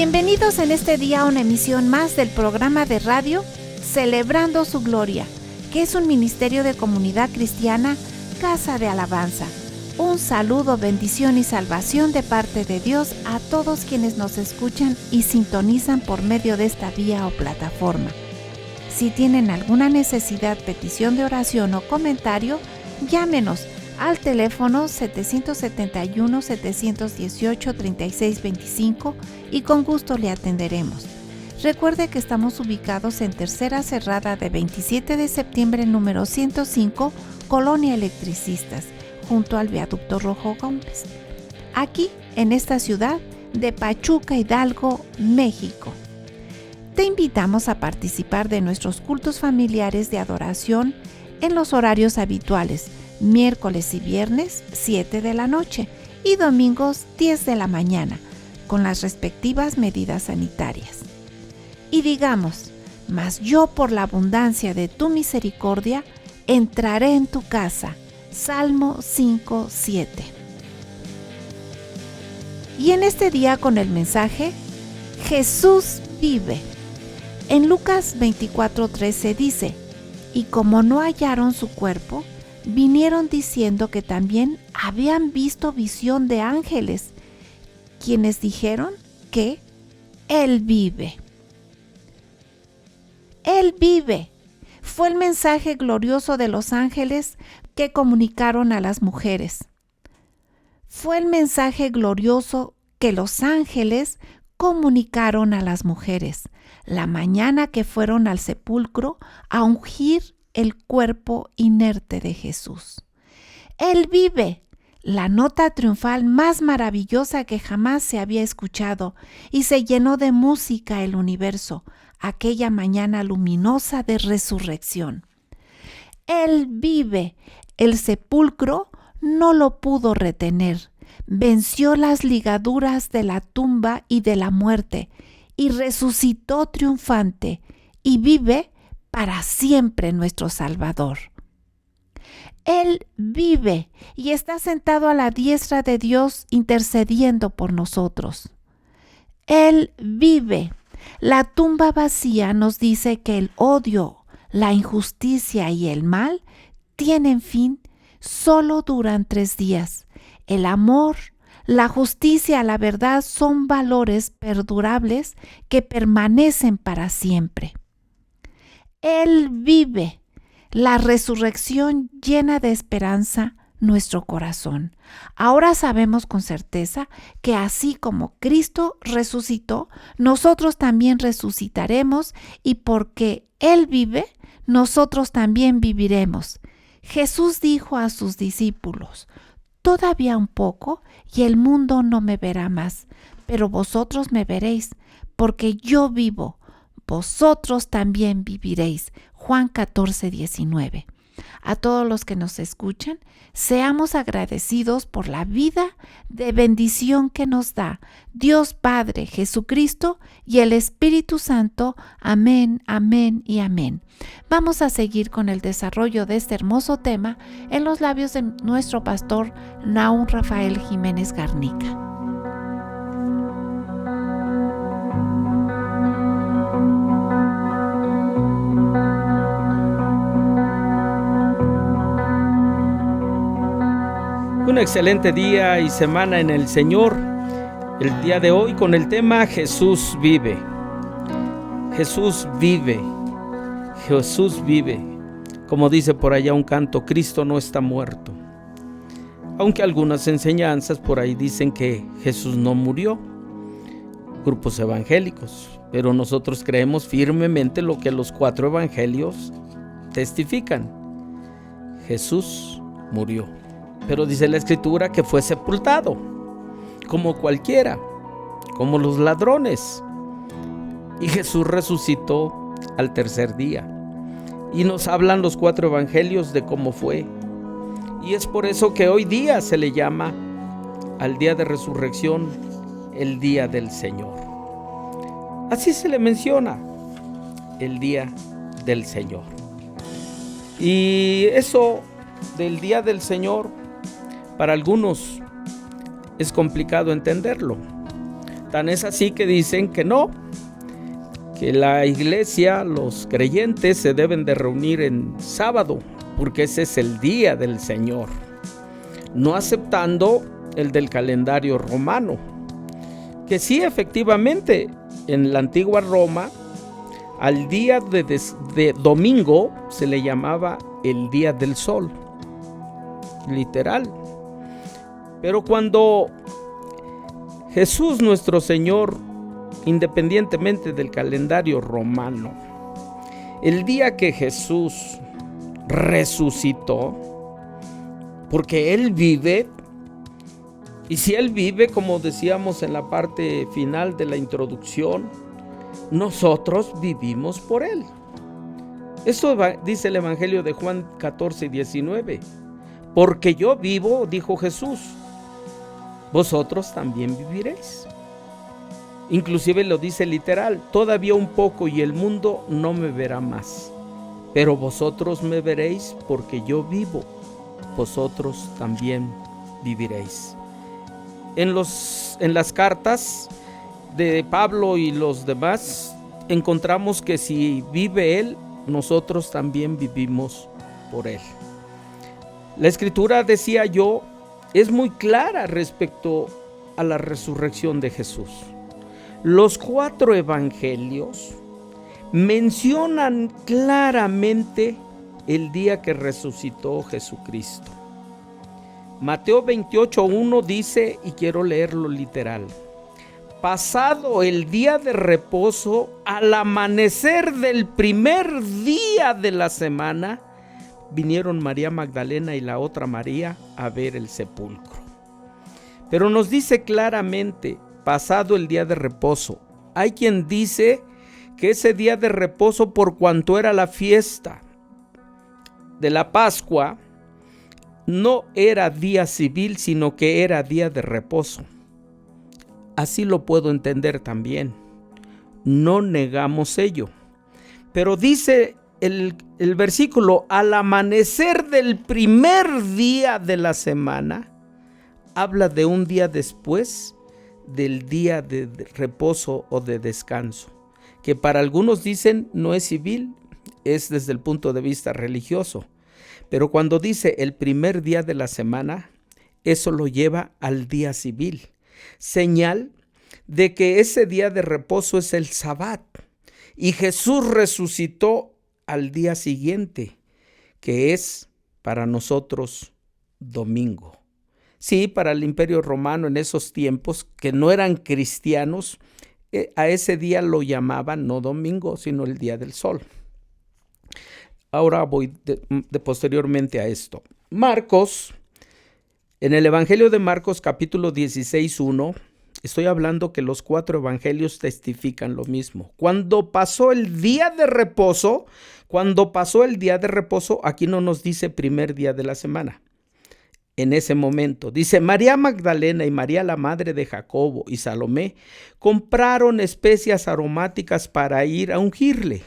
Bienvenidos en este día a una emisión más del programa de radio Celebrando su Gloria, que es un ministerio de comunidad cristiana, Casa de Alabanza. Un saludo, bendición y salvación de parte de Dios a todos quienes nos escuchan y sintonizan por medio de esta vía o plataforma. Si tienen alguna necesidad, petición de oración o comentario, llámenos al teléfono 771-718-3625 y con gusto le atenderemos. Recuerde que estamos ubicados en Tercera Cerrada de 27 de septiembre número 105, Colonia Electricistas, junto al Viaducto Rojo Gómez, aquí en esta ciudad de Pachuca, Hidalgo, México. Te invitamos a participar de nuestros cultos familiares de adoración en los horarios habituales, miércoles y viernes 7 de la noche y domingos 10 de la mañana, con las respectivas medidas sanitarias. Y digamos, mas yo por la abundancia de tu misericordia entraré en tu casa. Salmo 5:7. Y en este día con el mensaje, Jesús vive. En Lucas 24:13 dice, y como no hallaron su cuerpo, vinieron diciendo que también habían visto visión de ángeles, quienes dijeron que Él vive. Él vive. Fue el mensaje glorioso de los ángeles que comunicaron a las mujeres. Fue el mensaje glorioso que los ángeles comunicaron a las mujeres la mañana que fueron al sepulcro a ungir el cuerpo inerte de Jesús. Él vive, la nota triunfal más maravillosa que jamás se había escuchado, y se llenó de música el universo, aquella mañana luminosa de resurrección. Él vive, el sepulcro no lo pudo retener, venció las ligaduras de la tumba y de la muerte, y resucitó triunfante, y vive para siempre nuestro Salvador. Él vive y está sentado a la diestra de Dios intercediendo por nosotros. Él vive. La tumba vacía nos dice que el odio, la injusticia y el mal tienen fin, solo duran 3 días. El amor, la justicia, la verdad son valores perdurables que permanecen para siempre. Él vive. La resurrección llena de esperanza nuestro corazón. Ahora sabemos con certeza que así como Cristo resucitó, nosotros también resucitaremos, y porque Él vive, nosotros también viviremos. Jesús dijo a sus discípulos, todavía un poco y el mundo no me verá más, pero vosotros me veréis, porque yo vivo. Vosotros también viviréis. Juan 14:19. A todos los que nos escuchan, seamos agradecidos por la vida de bendición que nos da Dios Padre, Jesucristo y el Espíritu Santo. Amén, amén y amén. Vamos a seguir con el desarrollo de este hermoso tema en los labios de nuestro pastor Nahum Rafael Jiménez Garnica. Un excelente día y semana en el Señor. El día de hoy con el tema Jesús vive. Jesús vive. Jesús vive. Como dice por allá un canto, Cristo no está muerto. Aunque algunas enseñanzas por ahí dicen que Jesús no murió. Grupos evangélicos. Pero nosotros creemos firmemente lo que los 4 evangelios testifican. Jesús murió. Pero dice la Escritura que fue sepultado, como cualquiera, como los ladrones. Y Jesús resucitó al 3er día. Y nos hablan los 4 evangelios de cómo fue. Y es por eso que hoy día se le llama al día de resurrección el día del Señor. Así se le menciona, el día del Señor. Y eso del día del Señor, para algunos es complicado entenderlo, Tan es así que dicen que no, que la iglesia, los creyentes se deben de reunir en sábado, porque ese es el día del Señor, no aceptando el del calendario romano, que sí, efectivamente, en la antigua Roma, al día de domingo se le llamaba el día del sol, literal. Pero cuando Jesús nuestro Señor, independientemente del calendario romano, el día que Jesús resucitó, porque Él vive, y si Él vive, como decíamos en la parte final de la introducción, nosotros vivimos por Él. Eso dice el Evangelio de Juan 14 y 19. Porque yo vivo, dijo Jesús, vosotros también viviréis. Inclusive lo dice literal, todavía un poco y el mundo no me verá más, pero vosotros me veréis porque yo vivo, vosotros también viviréis. En las cartas de Pablo y los demás encontramos que si vive Él, nosotros también vivimos por Él. La Escritura, decía yo, es muy clara respecto a la resurrección de Jesús. Los 4 evangelios mencionan claramente el día que resucitó Jesucristo. Mateo 28:1 dice, y quiero leerlo literal: pasado el día de reposo, al amanecer del primer día de la semana, vinieron María Magdalena y la otra María a ver el sepulcro. Pero nos dice claramente, pasado el día de reposo. Hay quien dice que ese día de reposo, por cuanto era la fiesta de la Pascua, no era día civil, sino que era día de reposo. Así lo puedo entender también. No negamos ello. Pero dice el versículo, al amanecer del primer día de la semana, habla de un día después del día de reposo o de descanso, que para algunos dicen no es civil, es desde el punto de vista religioso. Pero cuando dice el primer día de la semana, eso lo lleva al día civil, señal de que ese día de reposo es el Sabbat, y Jesús resucitó al día siguiente, que es para nosotros domingo. Sí, para el Imperio Romano en esos tiempos, que no eran cristianos, a ese día lo llamaban no domingo, sino el día del sol. Ahora voy posteriormente a esto. Marcos, en el Evangelio de Marcos capítulo 16:1, estoy hablando que los 4 evangelios testifican lo mismo. Cuando pasó el día de reposo, aquí no nos dice primer día de la semana. En ese momento, dice, María Magdalena y María la madre de Jacobo y Salomé compraron especias aromáticas para ir a ungirle.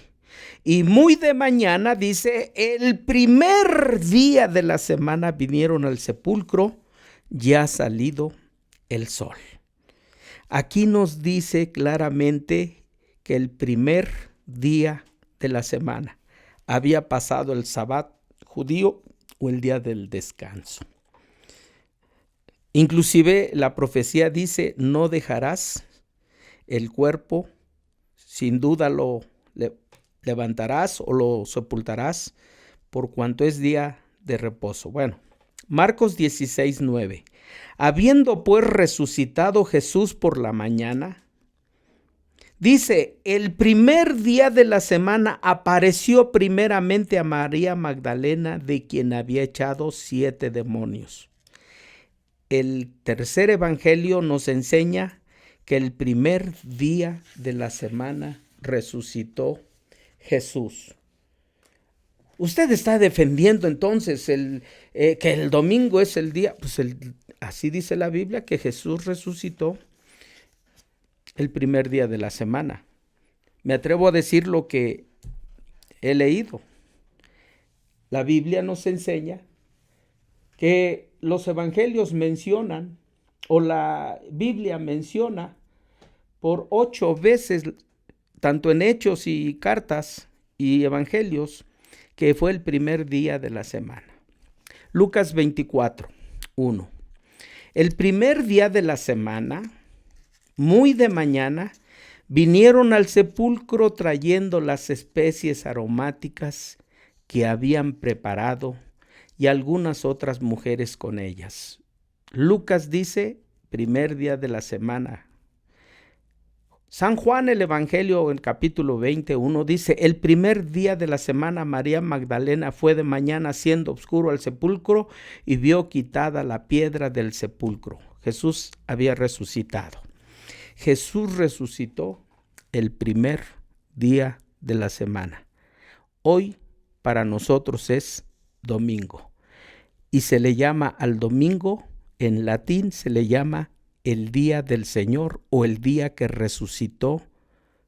Y muy de mañana, dice, el primer día de la semana vinieron al sepulcro, ya salido el sol. Aquí nos dice claramente que el primer día de la semana había pasado el Sabbat judío o el día del descanso. Inclusive la profecía dice, no dejarás el cuerpo, sin duda lo levantarás o lo sepultarás, por cuanto es día de reposo. Bueno, Marcos 16:9. Habiendo pues resucitado Jesús por la mañana, dice, el primer día de la semana apareció primeramente a María Magdalena, de quien había echado 7 demonios. El tercer evangelio nos enseña que el primer día de la semana resucitó Jesús. Usted está defendiendo entonces que el domingo es el día, pues así dice la Biblia, que Jesús resucitó el primer día de la semana. Me atrevo a decir lo que he leído. La Biblia nos enseña que los evangelios mencionan, o la Biblia menciona, por 8 veces, tanto en Hechos y Cartas y Evangelios, que fue el primer día de la semana. Lucas 24, 1. El primer día de la semana, muy de mañana, vinieron al sepulcro trayendo las especies aromáticas que habían preparado y algunas otras mujeres con ellas. Lucas dice, primer día de la semana. San Juan, el Evangelio, en capítulo 21, dice, el primer día de la semana María Magdalena fue de mañana siendo oscuro al sepulcro y vio quitada la piedra del sepulcro. Jesús había resucitado. Jesús resucitó el primer día de la semana. Hoy para nosotros es domingo y se le llama al domingo, en latín se le llama el día del Señor o el día que resucitó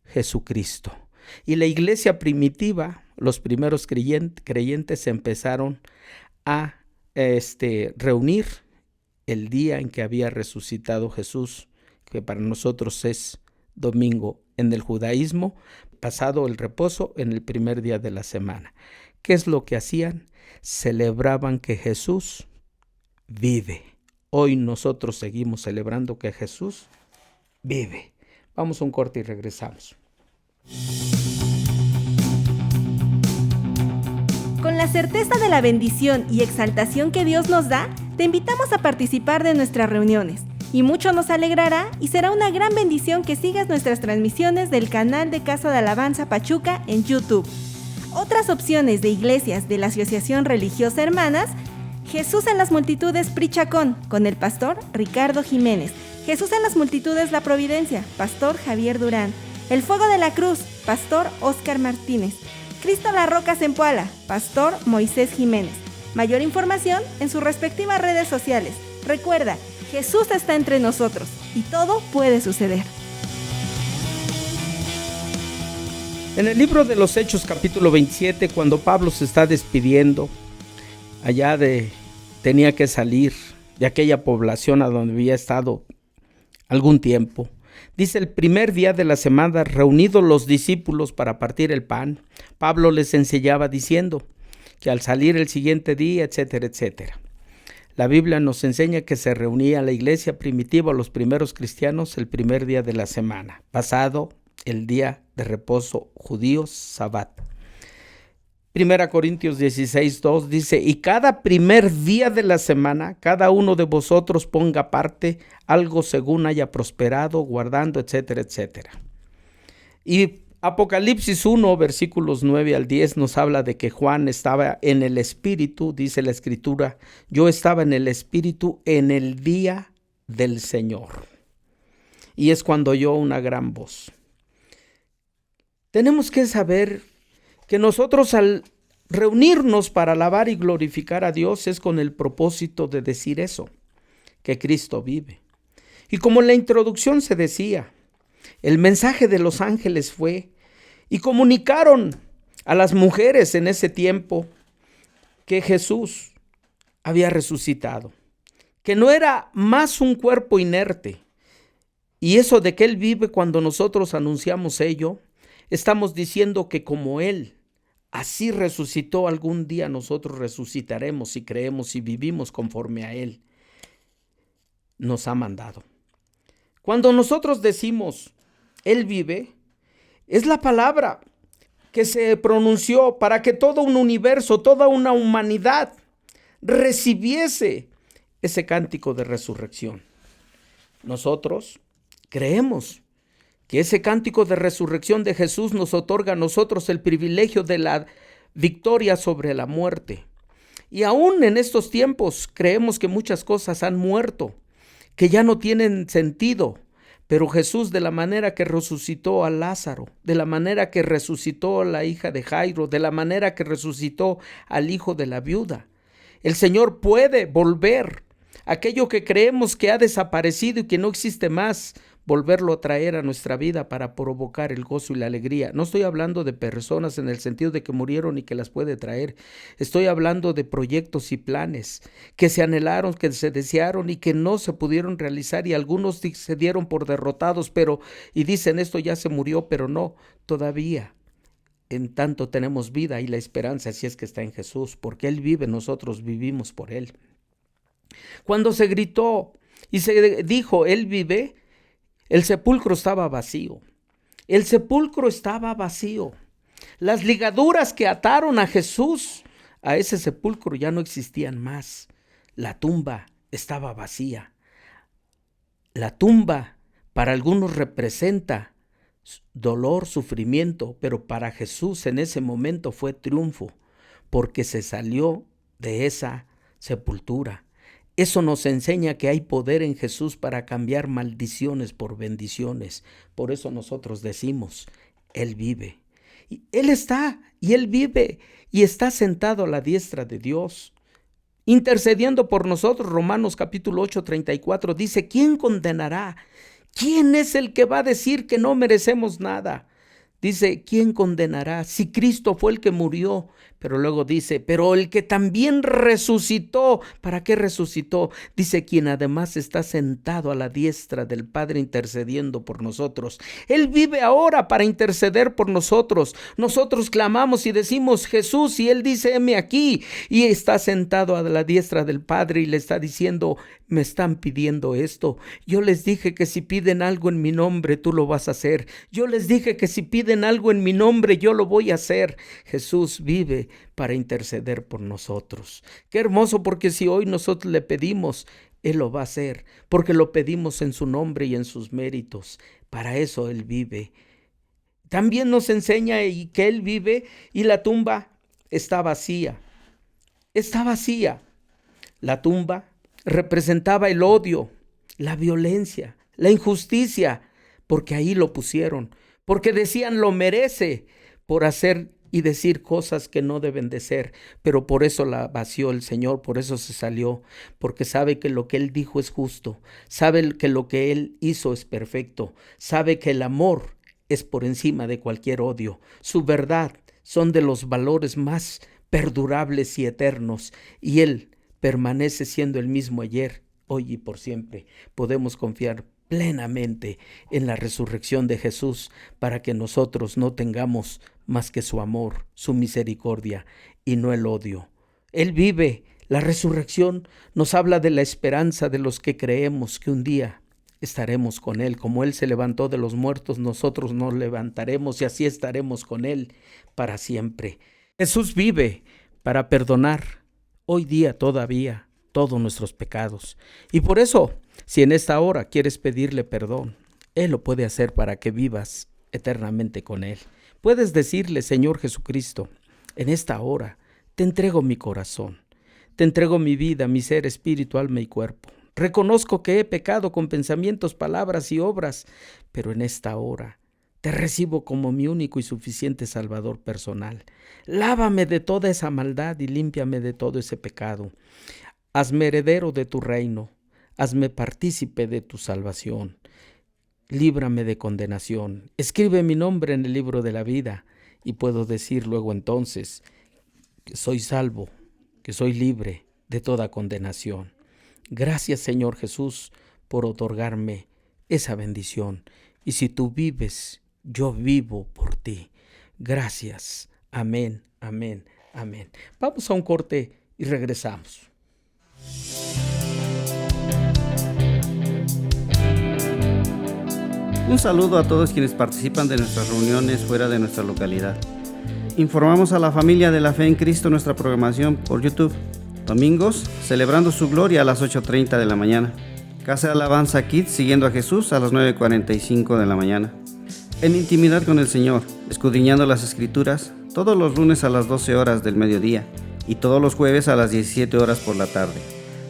Jesucristo. Y la iglesia primitiva, los primeros creyentes empezaron a reunir el día en que había resucitado Jesús, que para nosotros es domingo. En el judaísmo, pasado el reposo, en el primer día de la semana. ¿Qué es lo que hacían? Celebraban que Jesús vive. Hoy nosotros seguimos celebrando que Jesús vive. Vamos a un corte y regresamos. Con la certeza de la bendición y exaltación que Dios nos da, te invitamos a participar de nuestras reuniones. Y mucho nos alegrará y será una gran bendición que sigas nuestras transmisiones del canal de Casa de Alabanza Pachuca en YouTube. Otras opciones de iglesias de la Asociación Religiosa Hermanas: Jesús en las Multitudes Prichacón, con el pastor Ricardo Jiménez. Jesús en las Multitudes La Providencia, pastor Javier Durán. El Fuego de la Cruz, pastor Óscar Martínez. Cristo la Roca Zempoala, pastor Moisés Jiménez. Mayor información en sus respectivas redes sociales. Recuerda, Jesús está entre nosotros y todo puede suceder. En el libro de los Hechos, capítulo 27, cuando Pablo se está despidiendo, tenía que salir de aquella población a donde había estado algún tiempo. Dice, el primer día de la semana, reunidos los discípulos para partir el pan, Pablo les enseñaba diciendo que al salir el siguiente día, etcétera, etcétera. La Biblia nos enseña que se reunía la iglesia primitiva, los primeros cristianos, el primer día de la semana, pasado el día de reposo judíos, Sabbat. 1 Corintios 16:2 dice, y cada primer día de la semana, cada uno de vosotros ponga aparte algo según haya prosperado, guardando, etcétera, etcétera. Y Apocalipsis 1, versículos 9 al 10 nos habla de que Juan estaba en el Espíritu, dice la Escritura, yo estaba en el Espíritu en el día del Señor. Y es cuando oyó una gran voz. Tenemos que saber que nosotros al reunirnos para alabar y glorificar a Dios es con el propósito de decir eso, que Cristo vive. Y como en la introducción se decía, el mensaje de los ángeles fue y comunicaron a las mujeres en ese tiempo que Jesús había resucitado, que no era más un cuerpo inerte. Y eso de que Él vive, cuando nosotros anunciamos ello, estamos diciendo que como Él así resucitó, algún día nosotros resucitaremos si creemos y vivimos conforme a Él nos ha mandado. Cuando nosotros decimos Él vive, es la palabra que se pronunció para que todo un universo, toda una humanidad recibiese ese cántico de resurrección. Nosotros creemos que ese cántico de resurrección de Jesús nos otorga a nosotros el privilegio de la victoria sobre la muerte. Y aún en estos tiempos creemos que muchas cosas han muerto, que ya no tienen sentido. Pero Jesús, de la manera que resucitó a Lázaro, de la manera que resucitó a la hija de Jairo, de la manera que resucitó al hijo de la viuda, el Señor puede volver aquello que creemos que ha desaparecido y que no existe más, volverlo a traer a nuestra vida para provocar el gozo y la alegría. No estoy hablando de personas en el sentido de que murieron y que las puede traer. Estoy hablando de proyectos y planes que se anhelaron, que se desearon y que no se pudieron realizar, y algunos se dieron por derrotados, y dicen esto ya se murió, pero no, todavía. En tanto tenemos vida y la esperanza, si es que está en Jesús, porque Él vive, nosotros vivimos por Él. Cuando se gritó y se dijo, Él vive, el sepulcro estaba vacío. El sepulcro estaba vacío. Las ligaduras que ataron a Jesús a ese sepulcro ya no existían más. La tumba estaba vacía. La tumba para algunos representa dolor, sufrimiento, pero para Jesús en ese momento fue triunfo, porque se salió de esa sepultura. Eso nos enseña que hay poder en Jesús para cambiar maldiciones por bendiciones. Por eso nosotros decimos, Él vive. Y Él está, y Él vive, y está sentado a la diestra de Dios, intercediendo por nosotros. Romanos capítulo 8, 34 dice, ¿quién condenará? ¿Quién es el que va a decir que no merecemos nada? Dice, ¿quién condenará? Si Cristo fue el que murió. Pero luego dice, pero el que también resucitó. ¿Para qué resucitó? Dice, quien además está sentado a la diestra del Padre intercediendo por nosotros. Él vive ahora para interceder por nosotros. Nosotros clamamos y decimos Jesús, y Él dice, heme aquí. Y está sentado a la diestra del Padre y le está diciendo, me están pidiendo esto. Yo les dije que si piden algo en mi nombre, tú lo vas a hacer. Yo les dije que si piden algo en mi nombre, yo lo voy a hacer. Jesús vive para interceder por nosotros. Qué hermoso, porque si hoy nosotros le pedimos, Él lo va a hacer, porque lo pedimos en su nombre y en sus méritos. Para eso Él vive. También nos enseña que Él vive y la tumba está vacía. Está vacía. La tumba representaba el odio, la violencia, la injusticia, porque ahí lo pusieron, porque decían lo merece por hacer y decir cosas que no deben de ser, pero por eso la vació el Señor, por eso se salió, porque sabe que lo que Él dijo es justo, sabe que lo que Él hizo es perfecto, sabe que el amor es por encima de cualquier odio, su verdad son de los valores más perdurables y eternos, y Él permanece siendo el mismo ayer, hoy y por siempre. Podemos confiar plenamente en la resurrección de Jesús para que nosotros no tengamos más que su amor, su misericordia y no el odio. Él vive. La resurrección nos habla de la esperanza de los que creemos que un día estaremos con Él. Como Él se levantó de los muertos, nosotros nos levantaremos y así estaremos con Él para siempre. Jesús vive para perdonar hoy día todavía todos nuestros pecados. Y por eso, si en esta hora quieres pedirle perdón, Él lo puede hacer para que vivas eternamente con Él. Puedes decirle, Señor Jesucristo, en esta hora te entrego mi corazón, te entrego mi vida, mi ser, espíritu, alma y cuerpo. Reconozco que he pecado con pensamientos, palabras y obras, pero en esta hora te recibo como mi único y suficiente Salvador personal. Lávame de toda esa maldad y límpiame de todo ese pecado. Hazme heredero de tu reino, hazme partícipe de tu salvación. Líbrame de condenación. Escribe mi nombre en el libro de la vida y puedo decir luego entonces que soy salvo, que soy libre de toda condenación. Gracias, Señor Jesús, por otorgarme esa bendición. Y si tú vives, yo vivo por ti. Gracias. Amén, amén, amén. Vamos a un corte y regresamos. Un saludo a todos quienes participan de nuestras reuniones fuera de nuestra localidad. Informamos a la familia de la fe en Cristo nuestra programación por YouTube. Domingos, celebrando su gloria a las 8:30 de la mañana. Casa de Alabanza Kids, siguiendo a Jesús a las 9:45 de la mañana. En intimidad con el Señor, escudriñando las Escrituras, todos los lunes a las 12 horas del mediodía y todos los jueves a las 17 horas por la tarde.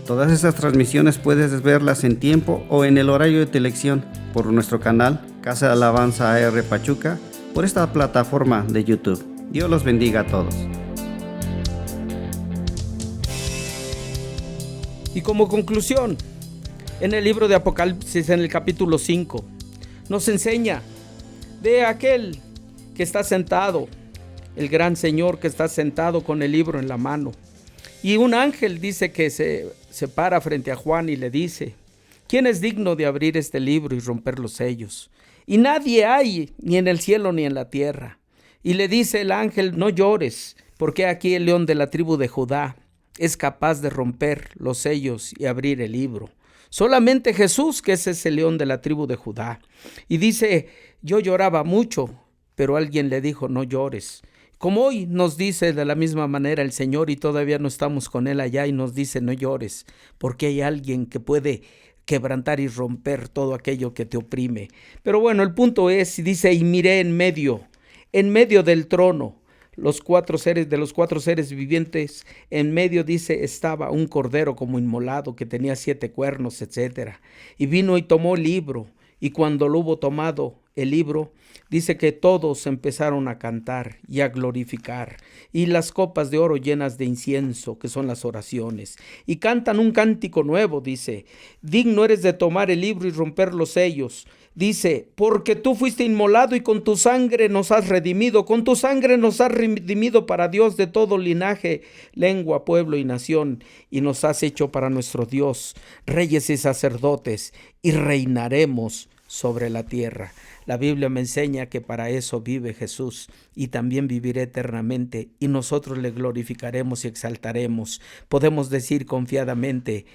Todas esas transmisiones puedes verlas en tiempo o en el horario de tu elección por nuestro canal Casa de Alabanza AR Pachuca, por esta plataforma de YouTube. Dios los bendiga a todos. Y como conclusión, en el libro de Apocalipsis, en el capítulo 5, nos enseña de aquel que está sentado, el gran Señor que está sentado con el libro en la mano. Y un ángel dice que se para frente a Juan y le dice: ¿quién es digno de abrir este libro y romper los sellos? Y nadie hay, ni en el cielo ni en la tierra. Y le dice el ángel: no llores, porque aquí el león de la tribu de Judá es capaz de romper los sellos y abrir el libro. Solamente Jesús, que es ese león de la tribu de Judá. Y dice: yo lloraba mucho, pero alguien le dijo: no llores. Como hoy nos dice de la misma manera el Señor, y todavía no estamos con Él allá, y nos dice: no llores, porque hay alguien que puede quebrantar y romper todo aquello que te oprime. Pero bueno, el punto es, dice: y miré en medio del trono, los cuatro seres vivientes, en medio, dice, estaba un cordero como inmolado que tenía 7 cuernos, etc. Y vino y tomó el libro, y cuando lo hubo tomado el libro, dice que todos empezaron a cantar y a glorificar, y las copas de oro llenas de incienso, que son las oraciones, y cantan un cántico nuevo, dice: digno eres de tomar el libro y romper los sellos. Dice: porque tú fuiste inmolado y con tu sangre nos has redimido, para Dios de todo linaje, lengua, pueblo y nación, y nos has hecho para nuestro Dios reyes y sacerdotes, y reinaremos sobre la tierra. La Biblia me enseña que para eso vive Jesús, y también vivirá eternamente, y nosotros le glorificaremos y exaltaremos. Podemos decir confiadamente: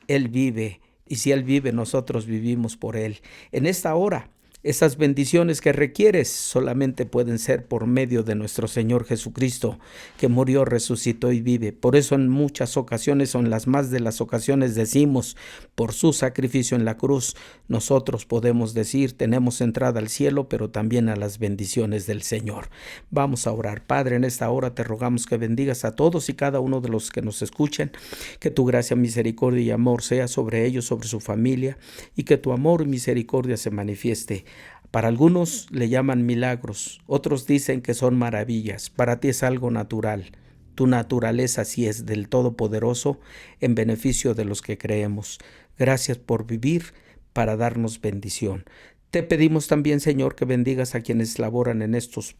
Él vive, y si Él vive, nosotros vivimos por Él. En esta hora, esas bendiciones que requieres solamente pueden ser por medio de nuestro Señor Jesucristo, que murió, resucitó y vive. Por eso en muchas ocasiones, o en las más de las ocasiones, decimos: por su sacrificio en la cruz, nosotros podemos decir, tenemos entrada al cielo, pero también a las bendiciones del Señor. Vamos a orar. Padre, en esta hora te rogamos que bendigas a todos y cada uno de los que nos escuchen, que tu gracia, misericordia y amor sea sobre ellos, sobre su familia, y que tu amor y misericordia se manifieste. Para algunos le llaman milagros, otros dicen que son maravillas. Para ti es algo natural. Tu naturaleza sí es del Todopoderoso, en beneficio de los que creemos. Gracias por vivir para darnos bendición. Te pedimos también, Señor, que bendigas a quienes laboran en estos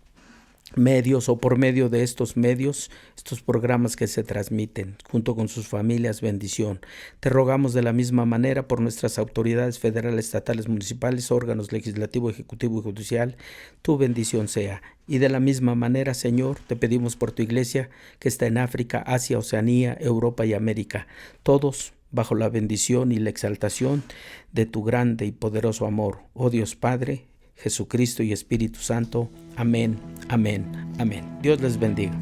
medios, o por medio de estos medios, estos programas que se transmiten, junto con sus familias, bendición. Te rogamos de la misma manera por nuestras autoridades federales, estatales, municipales, órganos legislativo, ejecutivo y judicial, tu bendición sea. Y de la misma manera, Señor, te pedimos por tu iglesia que está en África, Asia, Oceanía, Europa y América, todos bajo la bendición y la exaltación de tu grande y poderoso amor. Oh Dios Padre, Jesucristo y Espíritu Santo. Amén, amén, amén. Dios les bendiga.